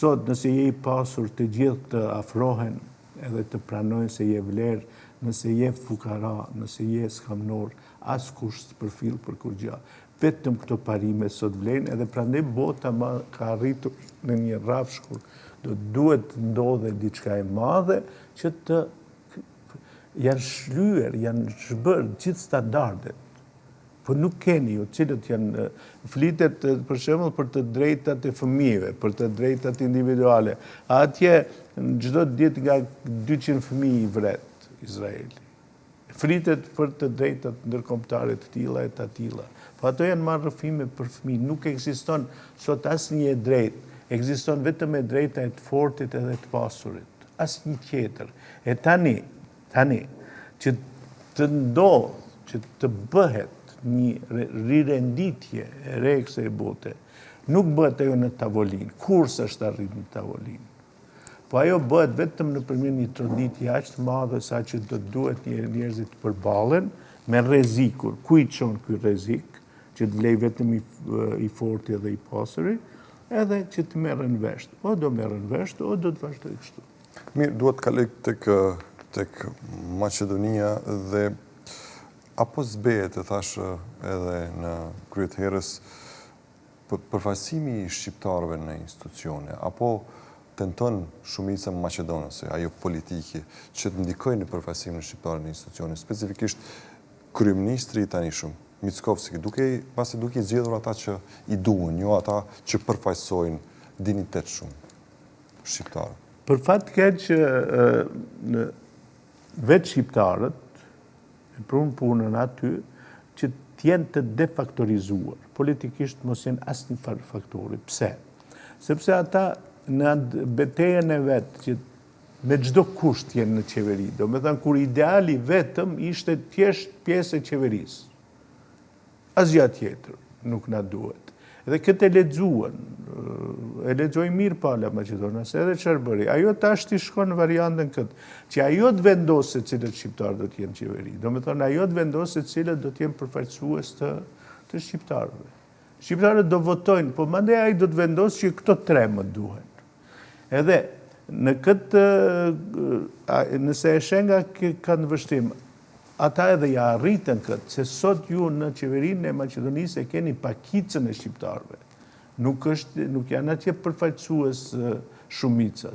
sot nëse je i pasur të gjithë të afrohen edhe të pranojnë se je vlerë, nëse je fukara, nëse je skamnor, as kush së përfil për kur gja. Vetëm këto parime sot vlenë edhe prandaj bota ka arritur në një rrafshkur. Duhet të ndodhe diçka e madhe që të janë shlyer, janë zhbërë gjithë standardet. Po nuk keni ju, cilët janë, flitet për shembull për të drejtat e fëmijëve, për të drejtat individuale. Atje, në çdo ditë nga 200 fëmijë i vret Izraeli. Flitet për të drejtat ndërkombëtare të tilla e të tilla. Po ato janë marrë rrëfime për fëmijë, nuk ekziston sot asnjë e drejtë, ekziston vetëm e drejta e të fortit edhe të pasurit, asnjë tjetër. E tani, që të ndodhë, që të bëhet një rirenditje e re kësaj bote, nuk bëhet ajo në tavolinë, kurse është arrit në tavolinë. Po ajo bëhet vetëm nëpërmjet një troditje aq të madhe sa që do duhet njerëzit të përballen me rrezikur. Ku i çon ky rrezik, që të vlej vetëm i forti dhe i pasuri, edhe që të merren vesh. O do merren vesh, o do të vazhdoj kështu. Mirë, duhet të kaloj tek Maqedonia dhe apo zbehet të thash edhe në kryet herës përfaqësimi i shqiptarëve në institucione, apo tenton shumica maqedonase, ajo politike, që të ndikojnë në përfaqësimin e shqiptarëve në institucione, specifikisht kryeministri i tanishëm, Mickovski, pasi duke zgjedhur ata që i duan, jo ata që përfaqësojnë dinitet shumë shqiptarë. Për fat keq që vetë shqiptarët e punën aty që t'jenë të defaktorizuar. Politikisht mos jenë asnjë faktori. Pse? Sepse ata në betejën e vetë që me çdo kusht jenë në qeveri. Do me thënë, kur ideali vetëm ishte thjesht pjesë e qeverisë. Asgjë tjetër nuk na duhet. Dhe këtë e lexoj mirë pala Maqedonas, edhe çfarë bëri. Ajo tash t'i shkon në variantën këtë, që ajo të vendosë se cilët shqiptarë do t'jenë qeveri. Do me thonë, ajo të vendosë se cilët do t'jenë përfaqësues të shqiptarëve. Shqiptarët do votojnë, po mandej ai do të vendosë që këto tre më duhen. Edhe në këtë, nëse e shenga kanë vështrim, ata edhe ja arritën këtë, se sot ju në qeverinë e Maqedonisë e keni pakicën e shqiptarëve. Nuk janë atje përfaqësues shumica.